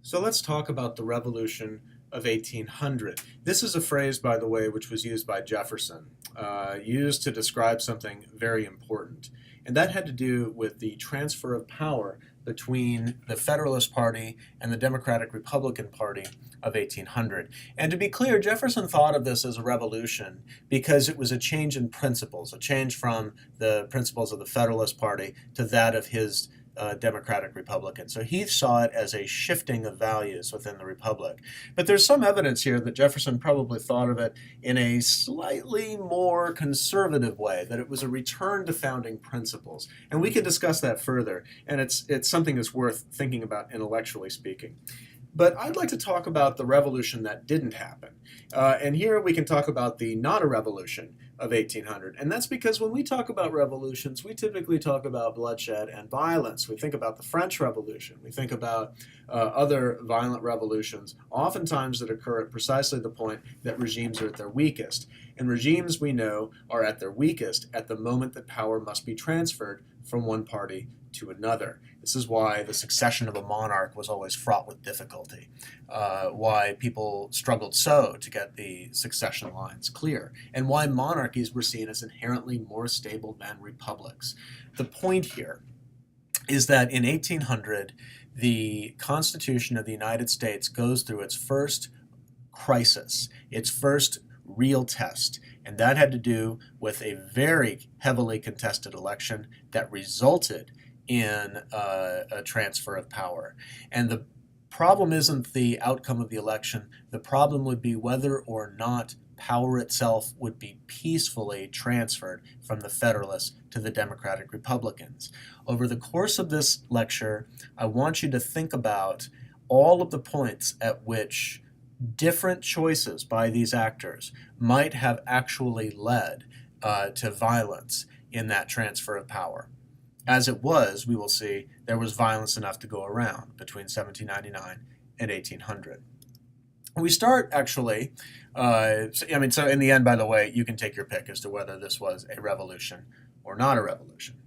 So let's talk about the Revolution of 1800. This is a phrase, by the way, which was used by Jefferson, used to describe something very important. And that had to do with the transfer of power between the Federalist Party and the Democratic Republican Party of 1800. And to be clear, Jefferson thought of this as a revolution because it was a change in principles, a change from the principles of the Federalist Party to that of his Democratic Republican. So he saw it as a shifting of values within the Republic. But there's some evidence here that Jefferson probably thought of it in a slightly more conservative way, that it was a return to founding principles. And we can discuss that further, and it's something that's worth thinking about intellectually speaking. But I'd like to talk about the revolution that didn't happen. And here we can talk about the not a revolution of 1800. And that's because when we talk about revolutions, we typically talk about bloodshed and violence. We think about the French Revolution. We think about other violent revolutions, oftentimes that occur at precisely the point that regimes are at their weakest. And regimes, we know, are at their weakest at the moment that power must be transferred from one party to another. This is why the succession of a monarch was always fraught with difficulty, why people struggled so to get the succession lines clear, and why monarchies were seen as inherently more stable than republics. The point here is that in 1800, the Constitution of the United States goes through its first crisis, its first real test. And that had to do with a very heavily contested election that resulted in a transfer of power. And the problem isn't the outcome of the election. The problem would be whether or not power itself would be peacefully transferred from the Federalists to the Democratic Republicans. Over the course of this lecture, I want you to think about all of the points at which different choices by these actors might have actually led to violence in that transfer of power. As it was, we will see, there was violence enough to go around between 1799 and 1800. We start actually, so in the end, by the way, you can take your pick as to whether this was a revolution or not a revolution.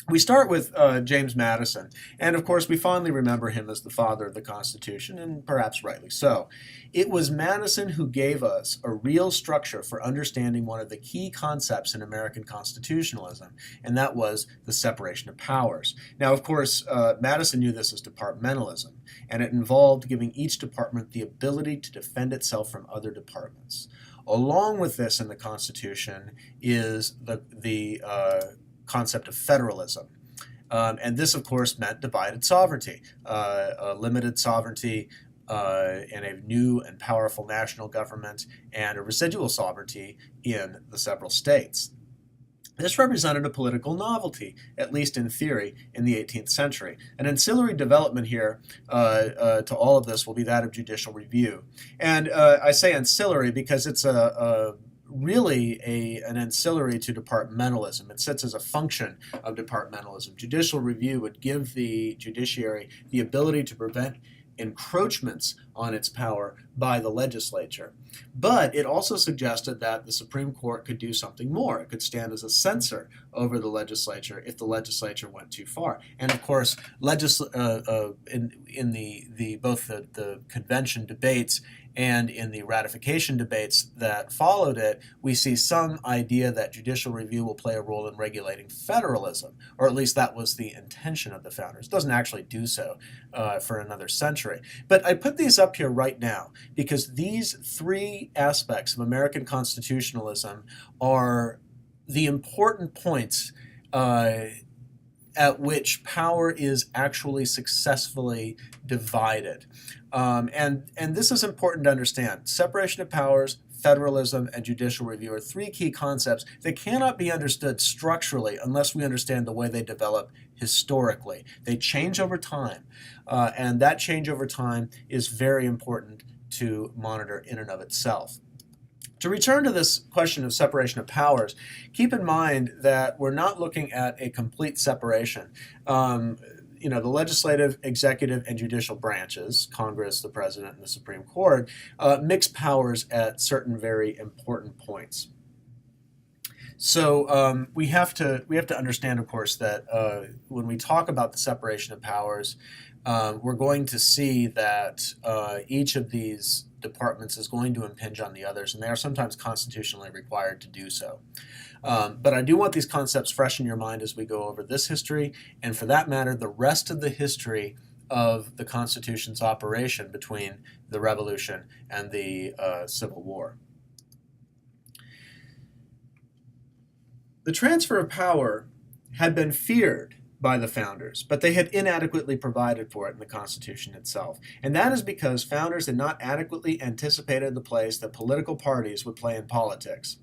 We start with James Madison, and of course we fondly remember him as the father of the Constitution, and perhaps rightly so. It was Madison who gave us a real structure for understanding one of the key concepts in American constitutionalism, and that was the separation of powers. Now, of course, Madison knew this as departmentalism, and it involved giving each department the ability to defend itself from other departments. Along with this in the Constitution is the concept of federalism. And this, of course, meant divided sovereignty, a limited sovereignty and a new and powerful national government, and a residual sovereignty in the several states. This represented a political novelty, at least in theory, in the 18th century. An ancillary development here to all of this will be that of judicial review. And I say ancillary because it's really an ancillary to departmentalism. It sits as a function of departmentalism. Judicial review would give the judiciary the ability to prevent encroachments on its power by the legislature. But it also suggested that the Supreme Court could do something more. It could stand as a censor over the legislature if the legislature went too far. And of course, in both the convention debates and in the ratification debates that followed it, we see some idea that judicial review will play a role in regulating federalism, or at least that was the intention of the founders. It doesn't actually do so for another century. But I put these up here right now because these three aspects of American constitutionalism are the important points at which power is actually successfully divided. And this is important to understand. Separation of powers, federalism, and judicial review are three key concepts that cannot be understood structurally unless we understand the way they develop historically. They change over time, and that change over time is very important to monitor in and of itself. To return to this question of separation of powers, keep in mind that we're not looking at a complete separation. The legislative, executive, and judicial branches, Congress, the President, and the Supreme Court, mix powers at certain very important points. So we have to understand, of course, that when we talk about the separation of powers, we're going to see that each of these departments is going to impinge on the others, and they are sometimes constitutionally required to do so. But I do want these concepts fresh in your mind as we go over this history, and for that matter, the rest of the history of the Constitution's operation between the Revolution and the Civil War. The transfer of power had been feared by the founders, but they had inadequately provided for it in the Constitution itself. And that is because founders had not adequately anticipated the place that political parties would play in politics.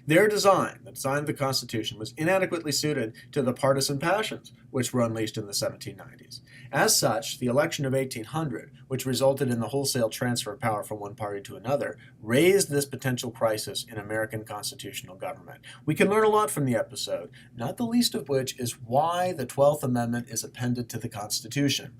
Their design, the design of the Constitution, was inadequately suited to the partisan passions which were unleashed in the 1790s. As such, the election of 1800, which resulted in the wholesale transfer of power from one party to another, raised this potential crisis in American constitutional government. We can learn a lot from the episode, not the least of which is why the 12th Amendment is appended to the Constitution.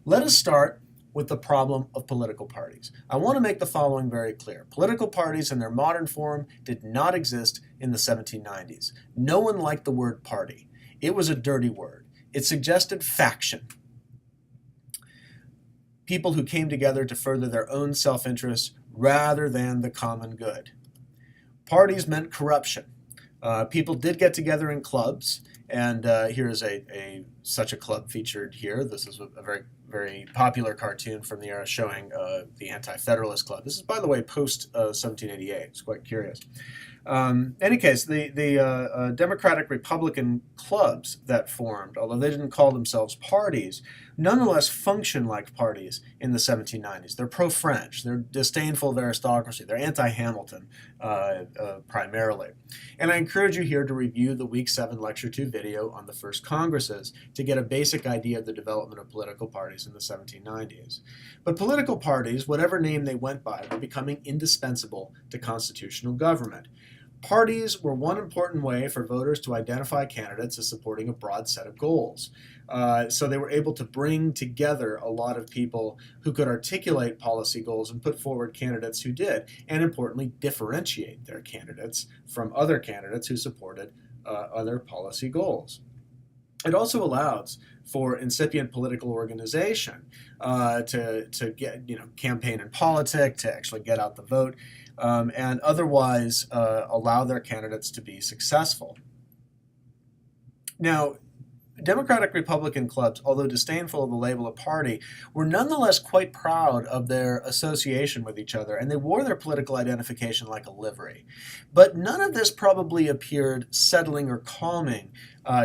Let us start with the problem of political parties. I want to make the following very clear. Political parties in their modern form did not exist in the 1790s. No one liked the word party. It was a dirty word. It suggested faction. People who came together to further their own self-interest rather than the common good. Parties meant corruption. People did get together in clubs, and here is such a club featured here. This is a very popular cartoon from the era showing the Anti-Federalist Club. This is, by the way, post 1788. It's quite curious. In any case, the Democratic Republican clubs that formed, although they didn't call themselves parties, nonetheless function like parties in the 1790s. They're pro-French. They're disdainful of aristocracy. They're anti-Hamilton primarily. And I encourage you here to review the Week 7 Lecture 2 video on the first Congresses to get a basic idea of the development of political parties in the 1790s. But political parties, whatever name they went by, were becoming indispensable to constitutional government. Parties were one important way for voters to identify candidates as supporting a broad set of goals. So they were able to bring together a lot of people who could articulate policy goals and put forward candidates who did, and importantly, differentiate their candidates from other candidates who supported other policy goals. It also allows for incipient political organization to get, campaign in politics, to actually get out the vote, and otherwise allow their candidates to be successful. Now, Democratic Republican clubs, although disdainful of the label of party, were nonetheless quite proud of their association with each other, and they wore their political identification like a livery. But none of this probably appeared settling or calming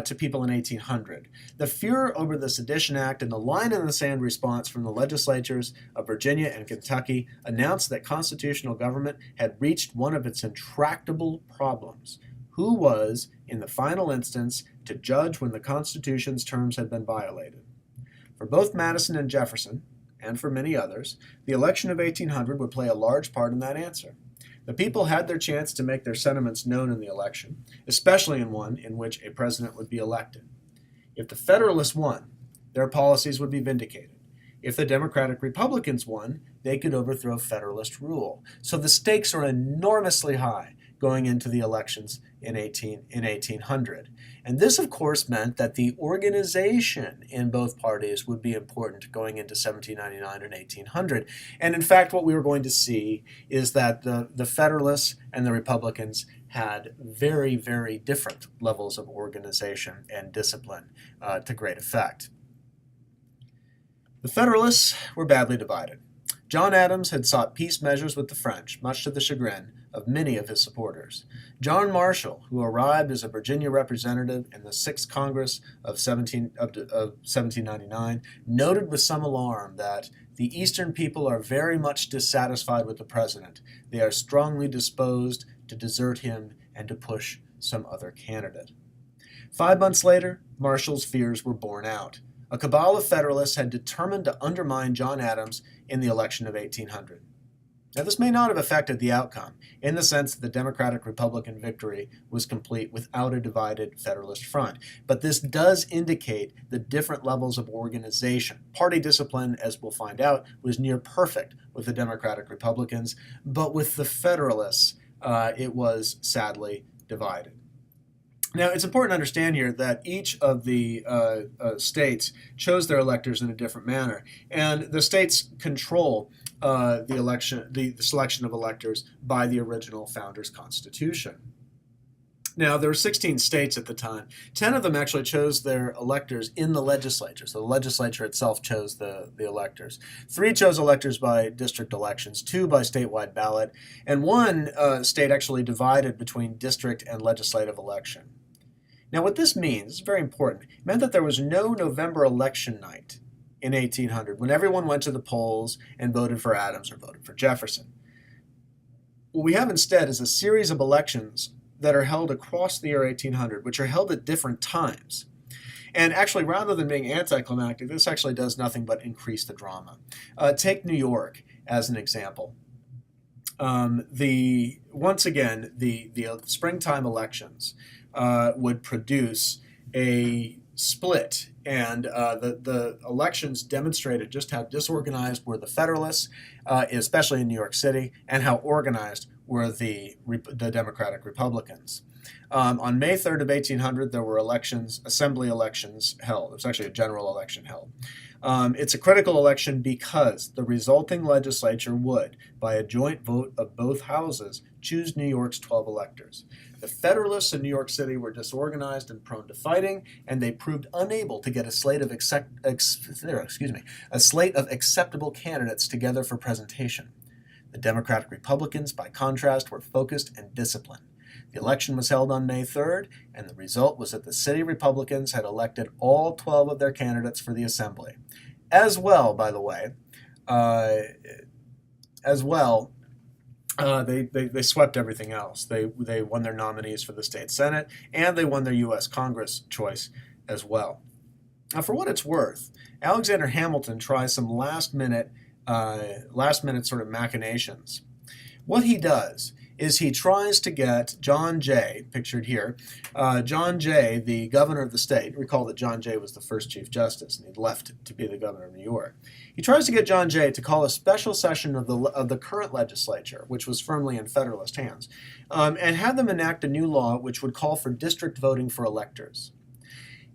to people in 1800. The furor over the Sedition Act and the line-in-the-sand response from the legislatures of Virginia and Kentucky announced that constitutional government had reached one of its intractable problems. Who was, in the final instance, to judge when the Constitution's terms had been violated? For both Madison and Jefferson, and for many others, the election of 1800 would play a large part in that answer. The people had their chance to make their sentiments known in the election, especially in one in which a president would be elected. If the Federalists won, their policies would be vindicated. If the Democratic Republicans won, they could overthrow Federalist rule. So the stakes are enormously high going into the elections in 1800. And this, of course, meant that the organization in both parties would be important going into 1799 and 1800. And in fact, what we were going to see is that the Federalists and the Republicans had very, very different levels of organization and discipline to great effect. The Federalists were badly divided. John Adams had sought peace measures with the French, much to the chagrin of many of his supporters. John Marshall, who arrived as a Virginia representative in the 6th Congress of 1799, noted with some alarm that the Eastern people are very much dissatisfied with the president. They are strongly disposed to desert him and to push some other candidate. 5 months later, Marshall's fears were borne out. A cabal of Federalists had determined to undermine John Adams in the election of 1800. Now, this may not have affected the outcome, in the sense that the Democratic-Republican victory was complete without a divided Federalist front. But this does indicate the different levels of organization. Party discipline, as we'll find out, was near perfect with the Democratic-Republicans, but with the Federalists, it was sadly divided. Now, it's important to understand here that each of the states chose their electors in a different manner, and the states control the selection of electors by the original founders' constitution. Now, there were 16 states at the time. 10 of them actually chose their electors in the legislature. So the legislature itself chose the electors. 3 chose electors by district elections, 2 by statewide ballot, and 1 state actually divided between district and legislative election. Now, what this means is very important. It meant that there was no November election night in 1800 when everyone went to the polls and voted for Adams or voted for Jefferson. What we have instead is a series of elections that are held across the year 1800, which are held at different times. And actually, rather than being anticlimactic, this actually does nothing but increase the drama. Take New York as an example. Once again, the springtime elections would produce a split, and the elections demonstrated just how disorganized were the Federalists, especially in New York City, and how organized were the Democratic Republicans. On May 3rd of 1800, there were assembly elections held. It was actually a general election held. It's a critical election because the resulting legislature would, by a joint vote of both houses, choose New York's 12 electors. The Federalists in New York City were disorganized and prone to fighting, and they proved unable to get a slate of acceptable candidates together for presentation. The Democratic Republicans, by contrast, were focused and disciplined. The election was held on May 3rd, and the result was that the city Republicans had elected all 12 of their candidates for the Assembly. As well, by the way, they swept everything else. They won their nominees for the state Senate, and they won their U.S. Congress choice as well. Now, for what it's worth, Alexander Hamilton tries some last-minute sort of machinations. What he does is he tries to get John Jay, pictured here, John Jay, the governor of the state. Recall that John Jay was the first Chief Justice, and he'd left to be the governor of New York. He tries to get John Jay to call a special session of the current legislature, which was firmly in Federalist hands, and have them enact a new law which would call for district voting for electors.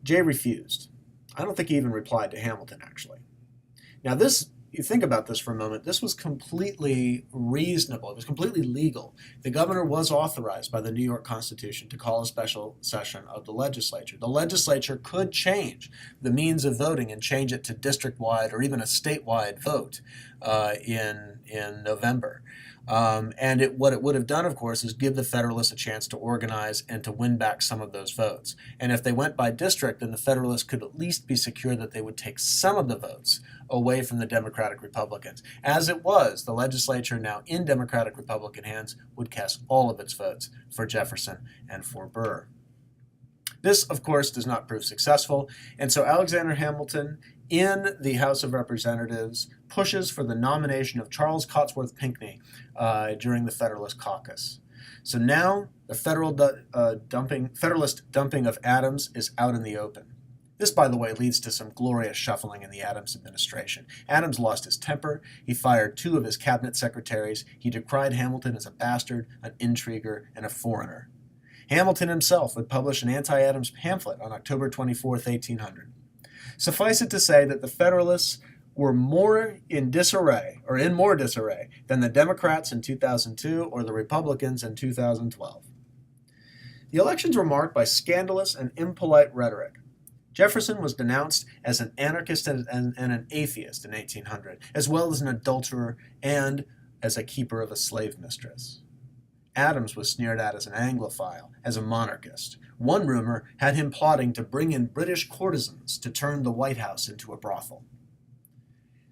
Jay refused. I don't think he even replied to Hamilton, actually. Now, you think about this for a moment, this was completely reasonable. It was completely legal. The governor was authorized by the New York Constitution to call a special session of the legislature. The legislature could change the means of voting and change it to district-wide or even a statewide vote in November. What it would have done, of course, is give the Federalists a chance to organize and to win back some of those votes. And if they went by district, then the Federalists could at least be secure that they would take some of the votes away from the Democratic Republicans. As it was, the legislature, now in Democratic Republican hands, would cast all of its votes for Jefferson and for Burr. This, of course, does not prove successful, and so Alexander Hamilton, in the House of Representatives, pushes for the nomination of Charles Cotesworth Pinckney during the Federalist caucus. So now the Federalist dumping of Adams is out in the open. This, by the way, leads to some glorious shuffling in the Adams administration. Adams lost his temper. He fired 2 of his cabinet secretaries. He decried Hamilton as a bastard, an intriguer, and a foreigner. Hamilton himself would publish an anti-Adams pamphlet on October 24, 1800. Suffice it to say that the Federalists were more in disarray than the Democrats in 2002 or the Republicans in 2012. The elections were marked by scandalous and impolite rhetoric. Jefferson was denounced as an anarchist and an atheist in 1800, as well as an adulterer and as a keeper of a slave mistress. Adams was sneered at as an Anglophile, as a monarchist. One rumor had him plotting to bring in British courtesans to turn the White House into a brothel.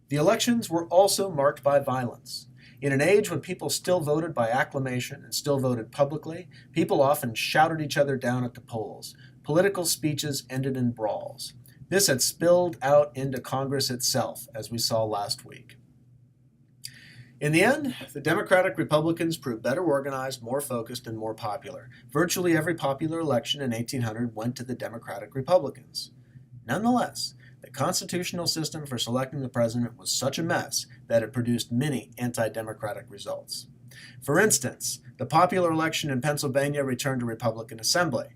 The elections were also marked by violence. In an age when people still voted by acclamation and still voted publicly, people often shouted each other down at the polls. Political speeches ended in brawls. This had spilled out into Congress itself, as we saw last week. In the end, the Democratic Republicans proved better organized, more focused, and more popular. Virtually every popular election in 1800 went to the Democratic Republicans. Nonetheless, the constitutional system for selecting the president was such a mess that it produced many anti-democratic results. For instance, the popular election in Pennsylvania returned a Republican assembly.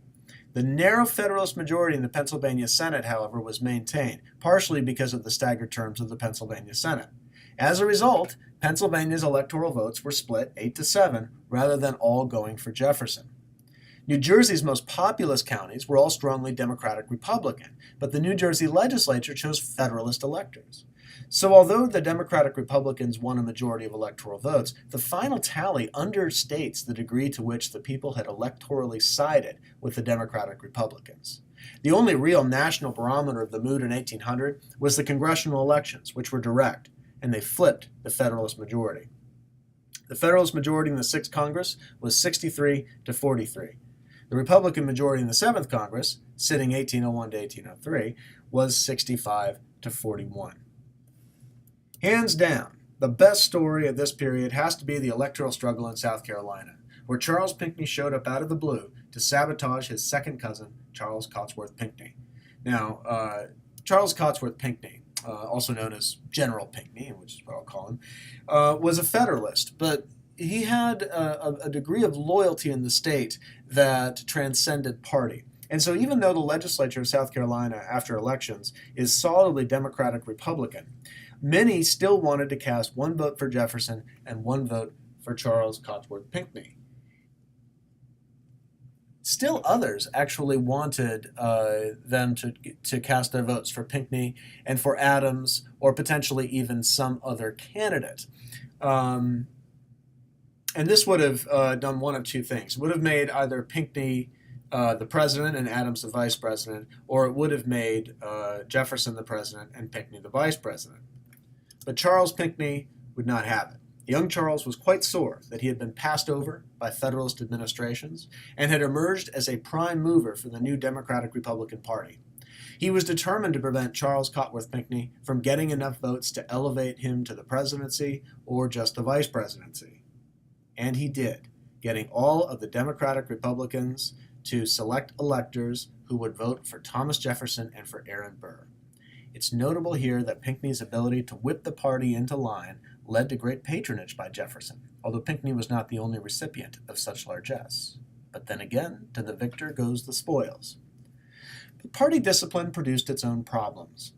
The narrow Federalist majority in the Pennsylvania Senate, however, was maintained, partially because of the staggered terms of the Pennsylvania Senate. As a result, Pennsylvania's electoral votes were split 8-7 rather than all going for Jefferson. New Jersey's most populous counties were all strongly Democratic Republican, but the New Jersey legislature chose Federalist electors. So although the Democratic Republicans won a majority of electoral votes, the final tally understates the degree to which the people had electorally sided with the Democratic Republicans. The only real national barometer of the mood in 1800 was the congressional elections, which were direct, and they flipped the Federalist majority. The Federalist majority in the 6th Congress was 63-43. The Republican majority in the 7th Congress, sitting 1801 to 1803, was 65-41. Hands down, the best story of this period has to be the electoral struggle in South Carolina, where Charles Pinckney showed up out of the blue to sabotage his second cousin, Charles Cotesworth Pinckney. Now, Charles Cotesworth Pinckney, also known as General Pinckney, which is what I'll call him, was a Federalist, but he had a degree of loyalty in the state that transcended party. And so even though the legislature of South Carolina after elections is solidly Democratic Republican, many still wanted to cast one vote for Jefferson and one vote for Charles Cotesworth Pinckney. Still others actually wanted them to cast their votes for Pinckney and for Adams or potentially even some other candidate. And this would have done one of two things. It would have made either Pinckney the president and Adams the vice president, or it would have made Jefferson the president and Pinckney the vice president. But Charles Pinckney would not have it. Young Charles was quite sore that he had been passed over by Federalist administrations and had emerged as a prime mover for the new Democratic Republican Party. He was determined to prevent Charles Cotesworth Pinckney from getting enough votes to elevate him to the presidency or just the vice presidency. And he did, getting all of the Democratic Republicans to select electors who would vote for Thomas Jefferson and for Aaron Burr. It's notable here that Pinckney's ability to whip the party into line led to great patronage by Jefferson, although Pinckney was not the only recipient of such largesse. But then again, to the victor goes the spoils. But party discipline produced its own problems.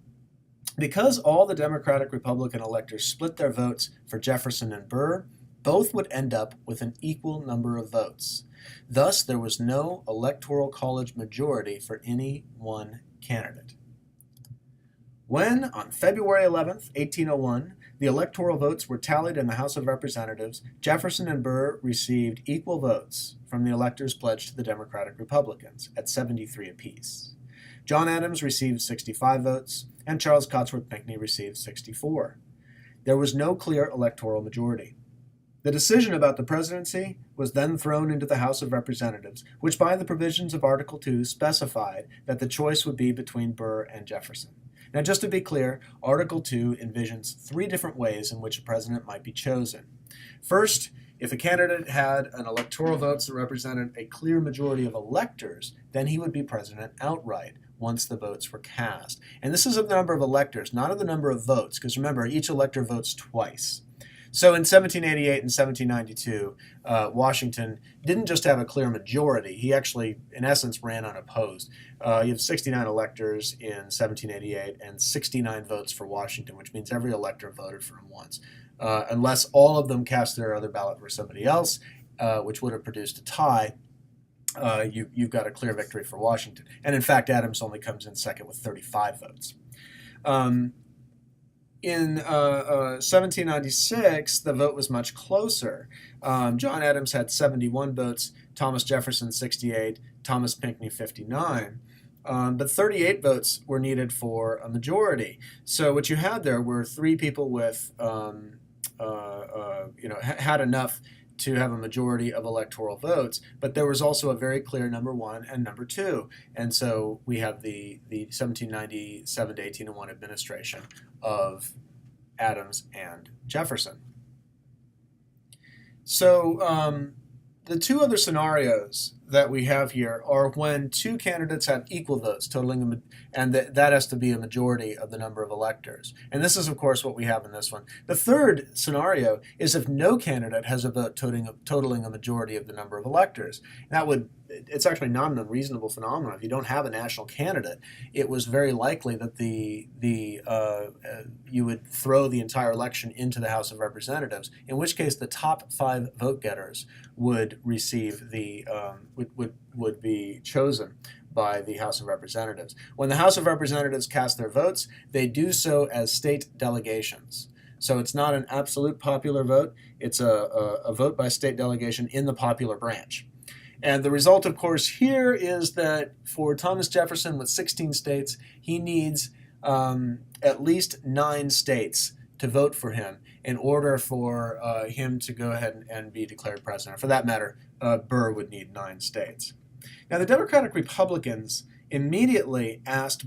Because all the Democratic Republican electors split their votes for Jefferson and Burr, both would end up with an equal number of votes. Thus, there was no electoral college majority for any one candidate. When, on February 11th, 1801, the electoral votes were tallied in the House of Representatives, Jefferson and Burr received equal votes from the electors pledged to the Democratic Republicans at 73 apiece. John Adams received 65 votes, and Charles Cotesworth Pinckney received 64. There was no clear electoral majority. The decision about the presidency was then thrown into the House of Representatives, which by the provisions of Article 2 specified that the choice would be between Burr and Jefferson. Now, just to be clear, Article 2 envisions three different ways in which a president might be chosen. First, if a candidate had an electoral votes that represented a clear majority of electors, then he would be president outright once the votes were cast. And this is of the number of electors, not of the number of votes, because remember, each elector votes twice. So in 1788 and 1792, Washington didn't just have a clear majority. He actually, in essence, ran unopposed. You have 69 electors in 1788 and 69 votes for Washington, which means every elector voted for him once, unless all of them cast their other ballot for somebody else, which would have produced a tie. You've got a clear victory for Washington. And in fact, Adams only comes in second with 35 votes. In 1796, the vote was much closer. John Adams had 71 votes, Thomas Jefferson 68, Thomas Pinckney 59. But 38 votes were needed for a majority. So what you had there were three people with, had enough to have a majority of electoral votes, but there was also a very clear number one and number two. And so we have the 1797 to 1801 administration of Adams and Jefferson. So the two other scenarios that we have here are when two candidates have equal votes, totaling, and that has to be a majority of the number of electors. And this is, of course, what we have in this one. The third scenario is if no candidate has a vote totaling a majority of the number of electors. It's actually not an unreasonable phenomenon. If you don't have a national candidate, it was very likely that you would throw the entire election into the House of Representatives, in which case the top 5 vote getters would receive would be chosen by the House of Representatives. When the House of Representatives cast their votes, they do so as state delegations. So it's not an absolute popular vote. It's a vote by state delegation in the popular branch. And the result, of course, here is that for Thomas Jefferson with 16 states, he needs at least 9 states to vote for him in order for him to go ahead and be declared president. For that matter, Burr would need 9 states. Now, the Democratic Republicans immediately asked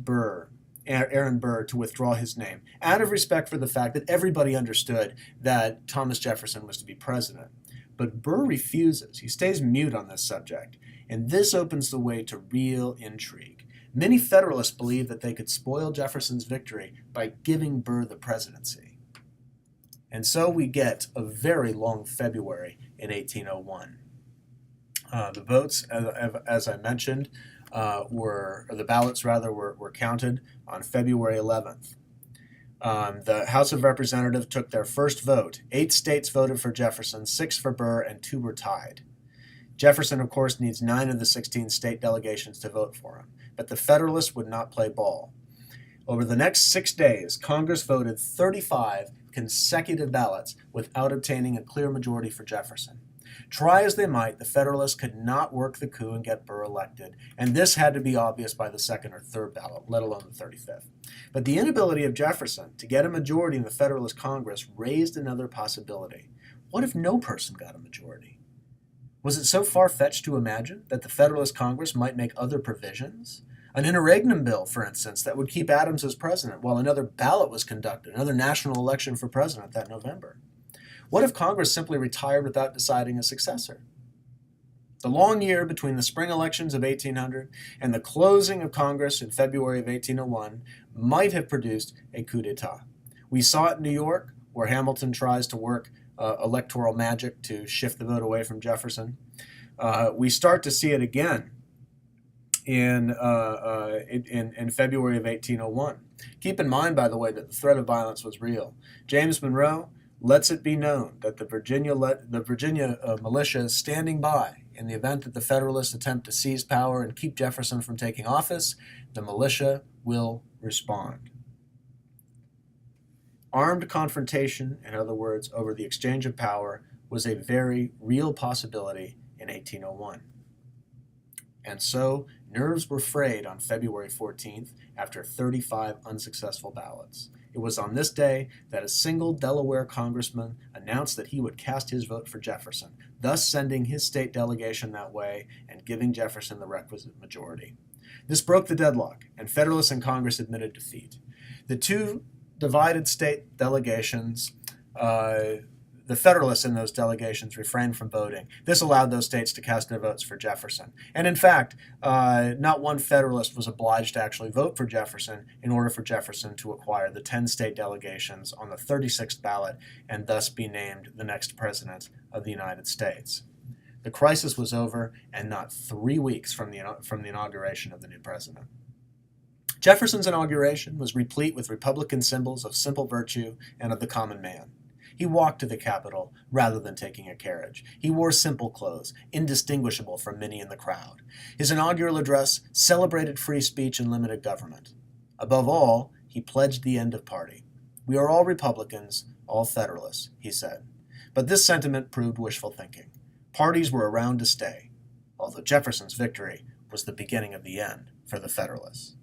Aaron Burr, to withdraw his name, out of respect for the fact that everybody understood that Thomas Jefferson was to be president. But Burr refuses. He stays mute on this subject, and this opens the way to real intrigue. Many Federalists believed that they could spoil Jefferson's victory by giving Burr the presidency. And so we get a very long February in 1801. The votes, as I mentioned, the ballots were counted on February 11th. The House of Representatives took their first vote. 8 states voted for Jefferson, 6 for Burr, and 2 were tied. Jefferson, of course, needs 9 of the 16 state delegations to vote for him, but the Federalists would not play ball. Over the next 6 days, Congress voted 35 consecutive ballots without obtaining a clear majority for Jefferson. Try as they might, the Federalists could not work the coup and get Burr elected, and this had to be obvious by the second or third ballot, let alone the 35th. But the inability of Jefferson to get a majority in the Federalist Congress raised another possibility. What if no person got a majority? Was it so far-fetched to imagine that the Federalist Congress might make other provisions? An interregnum bill, for instance, that would keep Adams as president while another ballot was conducted, another national election for president that November. What if Congress simply retired without deciding a successor? The long year between the spring elections of 1800 and the closing of Congress in February of 1801 might have produced a coup d'etat. We saw it in New York, where Hamilton tries to work electoral magic to shift the vote away from Jefferson. We start to see it again in February of 1801. Keep in mind, by the way, that the threat of violence was real. James Monroe lets it be known that the Virginia militia is standing by in the event that the Federalists attempt to seize power and keep Jefferson from taking office. The militia will respond. Armed confrontation, in other words, over the exchange of power, was a very real possibility in 1801. And so nerves were frayed on February 14th after 35 unsuccessful ballots. It was on this day that a single Delaware congressman announced that he would cast his vote for Jefferson, thus sending his state delegation that way and giving Jefferson the requisite majority. This broke the deadlock, and Federalists in Congress admitted defeat. The 2 divided state delegations, the Federalists in those delegations refrained from voting. This allowed those states to cast their votes for Jefferson. And in fact, not one Federalist was obliged to actually vote for Jefferson in order for Jefferson to acquire the 10 state delegations on the 36th ballot and thus be named the next president of the United States. The crisis was over, and not 3 weeks from the inauguration of the new president. Jefferson's inauguration was replete with Republican symbols of simple virtue and of the common man. He walked to the Capitol rather than taking a carriage. He wore simple clothes, indistinguishable from many in the crowd. His inaugural address celebrated free speech and limited government. Above all, he pledged the end of party. "We are all Republicans, all Federalists," he said. But this sentiment proved wishful thinking. Parties were around to stay, although Jefferson's victory was the beginning of the end for the Federalists.